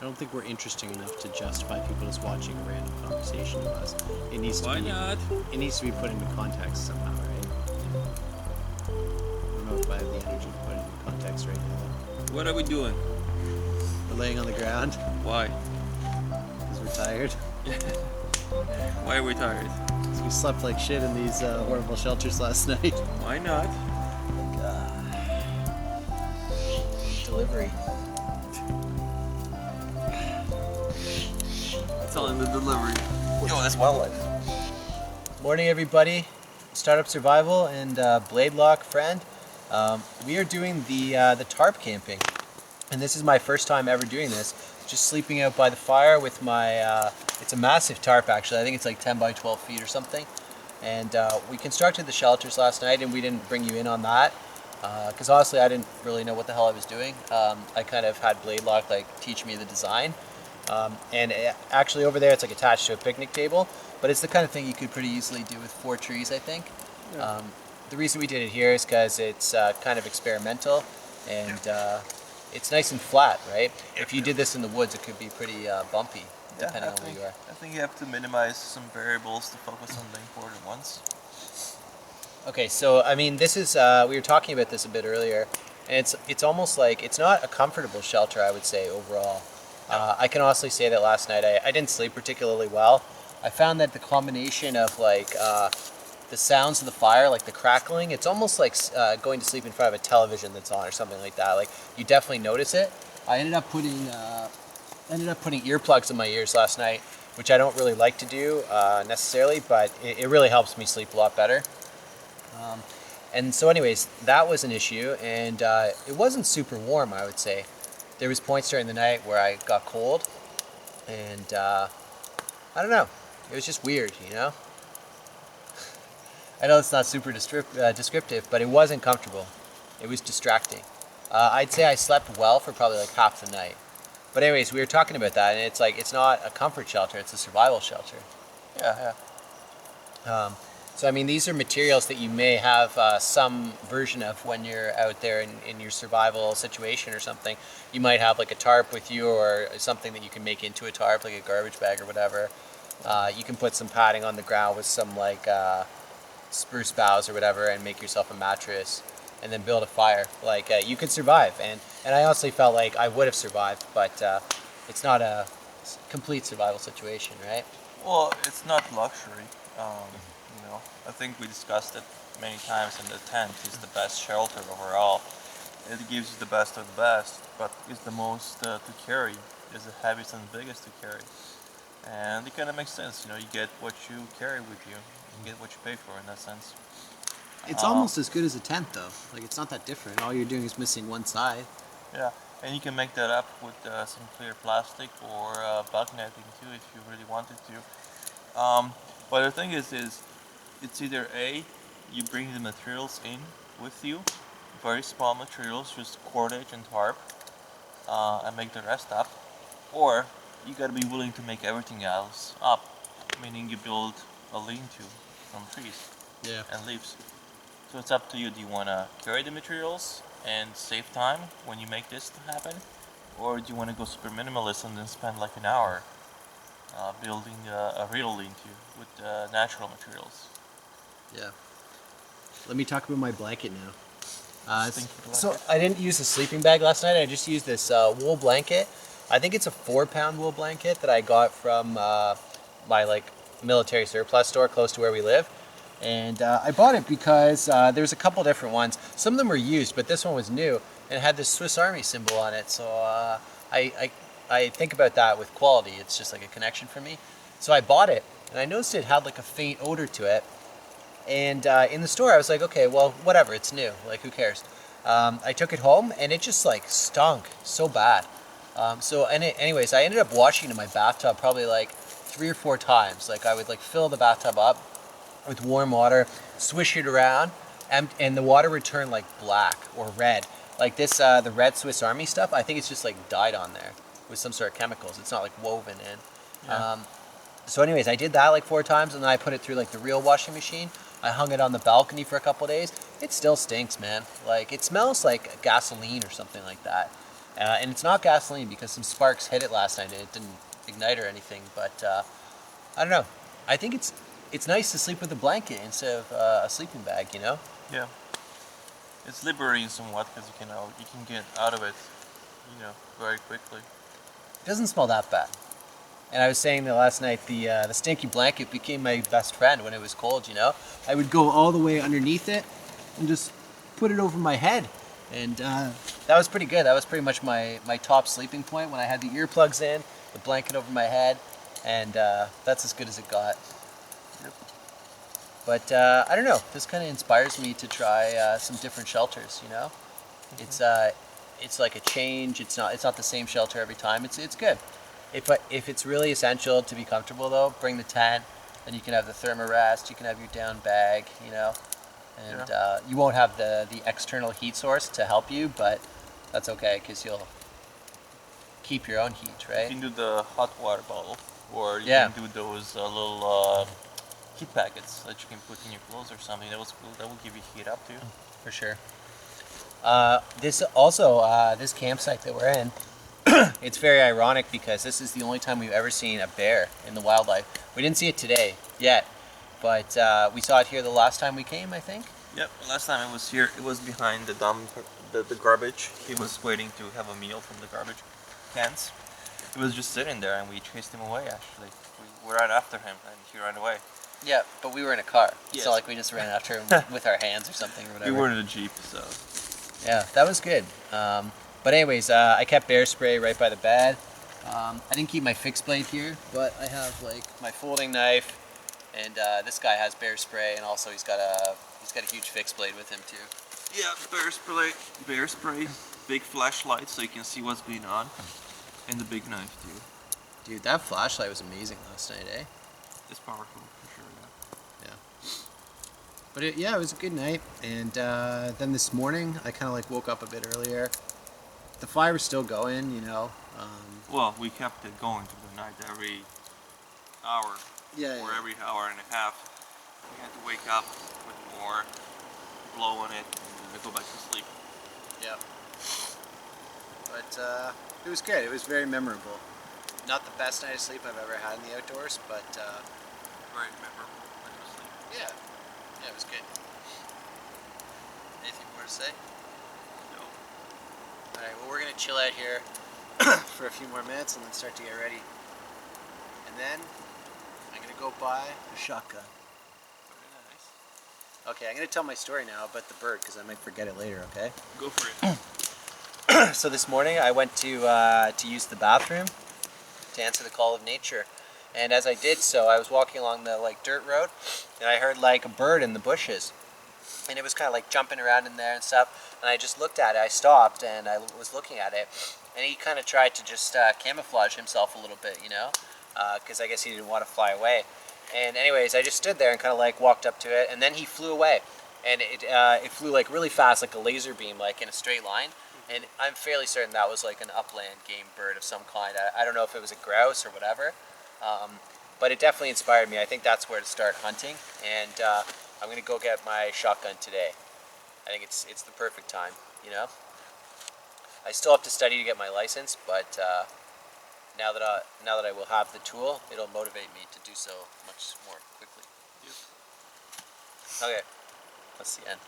don't think we're interesting enough to justify people just watching a random conversation of us. It needs to Why be. not? It needs to be put into context somehow, right? I don't know if I have the energy to put it into context right now. What are we doing? We're laying on the ground Why? because we're tired. Why are we tired? Because we slept like shit in these horrible shelters last night. Why not? Delivery. Telling the delivery. Yo, that's wildlife. Morning, everybody. Startup Survival and Blade Lock friend. We are doing the tarp camping, and this is my first time ever doing this. Just sleeping out by the fire with my. It's a massive tarp, actually. I think it's like 10 by 12 feet or something. And we constructed the shelters last night, and we didn't bring you in on that because honestly, I didn't really know what the hell I was doing. I kind of had Blade Lock like teach me the design. Actually over there it's like attached to a picnic table, but it's the kind of thing you could pretty easily do with 4 trees, I think. Yeah. The reason we did it here is because it's kind of experimental, and it's nice and flat, right? If you did this in the woods, it could be pretty bumpy, depending on where you are. I think you have to minimize some variables to focus on the important ones. Okay, so I mean, this is we were talking about this a bit earlier, and it's almost like it's not a comfortable shelter, I would say, overall. I can honestly say that last night I didn't sleep particularly well. I found that the combination of like the sounds of the fire, like the crackling, it's almost like going to sleep in front of a television that's on or something like that. Like you definitely notice it. I ended up putting earplugs in my ears last night, which I don't really like to do necessarily, but it really helps me sleep a lot better. And so anyways, that was an issue, and it wasn't super warm, I would say. There was points during the night where I got cold, and I don't know, it was just weird, you know? I know it's not super descriptive, but it wasn't comfortable. It was distracting. I'd say I slept well for probably like half the night. But anyways, we were talking about that, and it's like, it's not a comfort shelter, it's a survival shelter. Yeah. So I mean, these are materials that you may have some version of when you're out there in your survival situation or something. You might have like a tarp with you, or something that you can make into a tarp, like a garbage bag or whatever. You can put some padding on the ground with some like spruce boughs or whatever, and make yourself a mattress, and then build a fire. Like you could survive, and I honestly felt like I would have survived, but it's not a complete survival situation, right? Well, it's not luxury. I think we discussed it many times, and the tent is the best shelter overall. It gives you the best of the best, but it's the most to carry. It's the heaviest and the biggest to carry. And it kind of makes sense, you get what you carry with you. You get what you pay for in that sense. It's almost as good as a tent, though. Like, it's not that different. All you're doing is missing one side. Yeah, and you can make that up with some clear plastic or bug netting too, if you really wanted to. But the thing is it's either A, you bring the materials in with you, very small materials, just cordage and tarp, and make the rest up, or you gotta be willing to make everything else up, meaning you build a lean-to from trees and leaves. So it's up to you. Do you want to carry the materials and save time when you make this happen, or do you want to go super minimalist and then spend like an hour building a real lean-to with natural materials? Yeah. Let me talk about my blanket now. Stinky blanket. So I didn't use a sleeping bag last night. I just used this wool blanket. I think it's a 4-pound wool blanket that I got from my like military surplus store close to where we live. And I bought it because there's a couple different ones. Some of them were used, but this one was new and it had this Swiss Army symbol on it. So I think about that with quality. It's just like a connection for me. So I bought it, and I noticed it had like a faint odor to it. And in the store, I was like, okay, well, whatever, it's new. Like, who cares? I took it home, and it just like stunk so bad. Anyways, I ended up washing it in my bathtub probably like 3 or 4 times. Like, I would like fill the bathtub up with warm water, swish it around, and the water would turn like black or red. Like this, the red Swiss Army stuff, I think it's just like dyed on there with some sort of chemicals. It's not like woven in. Yeah. So anyways, I did that like 4 times, and then I put it through like the real washing machine. I hung it on the balcony for a couple days. It still stinks, man. Like, it smells like gasoline or something like that. And it's not gasoline because some sparks hit it last night and it didn't ignite or anything. But I don't know. I think it's nice to sleep with a blanket instead of a sleeping bag. You know? Yeah. It's liberating somewhat because you can get out of it, very quickly. It doesn't smell that bad. And I was saying that last night, the stinky blanket became my best friend when it was cold. You know, I would go all the way underneath it and just put it over my head, and that was pretty good. That was pretty much my top sleeping point when I had the earplugs in, the blanket over my head, and that's as good as it got. Yep. But I don't know. This kind of inspires me to try some different shelters. You know, it's like a change. It's not the same shelter every time. It's good. If it's really essential to be comfortable though, bring the tent. Then you can have the thermarest. You can have your down bag. You know, and you won't have the external heat source to help you, but that's okay because you'll keep your own heat, You right? can do the hot water bottle, or you Yeah. can do those little heat packets that you can put in your clothes or something. That was cool. That will give you heat up too. For sure. This campsite that we're in, it's very ironic because this is the only time we've ever seen a bear in the wildlife. We didn't see it today yet, but we saw it here the last time we came, I think. Yep. Last time it was here, it was behind the dump, the garbage. He was waiting to have a meal from the garbage cans. He was just sitting there, and we chased him away. Actually, we were right after him, and he ran away. Yeah, but we were in a car. It's Yes. not like we just ran after him with our hands or something or We whatever. were in a jeep, so Yeah, that was good. But anyways, I kept bear spray right by the bed. I didn't keep my fixed blade here, but I have like my folding knife, and this guy has bear spray, and also he's got a huge fixed blade with him too. yeah, bear spray, big flashlight so you can see what's going on, and the big knife too. Dude, that flashlight was amazing last night, eh? It's powerful for sure. Yeah. But yeah, it was a good night, and then this morning I kind of like woke up a bit earlier. The fire was still going, you know. Well, we kept it going through the night every hour or every hour and a half. We had to wake up with more, blow on it, and go back to sleep. Yeah. But it was good. It was very memorable. Not the best night of sleep I've ever had in the outdoors, but Very memorable night of sleep. yeah. Yeah, it was good. Anything more to say? No. Alright, well, we're going to chill out here for a few more minutes and then start to get ready. And then I'm going to go buy a shotgun. Very nice. Okay, I'm going to tell my story now about the bird because I might forget it later, okay? Go for it. So this morning I went to use the bathroom to answer the call of nature. And as I did so, I was walking along the like dirt road and I heard like a bird in the bushes. And it was kind of like jumping around in there and stuff. And I just looked at it. I stopped and I was looking at it. And he kind of tried to just camouflage himself a little bit, you know, because I guess he didn't want to fly away. And anyways, I just stood there and kind of like walked up to it. And then he flew away. And it flew like really fast, like a laser beam, like in a straight line. And I'm fairly certain that was like an upland game bird of some kind. I don't know if it was a grouse or whatever. But it definitely inspired me. I think that's where to start hunting. And I'm going to go get my shotgun today. I think it's the perfect time, you know? I still have to study to get my license, but now that I will have the tool, it'll motivate me to do so much more quickly. Yep. Okay, that's the end.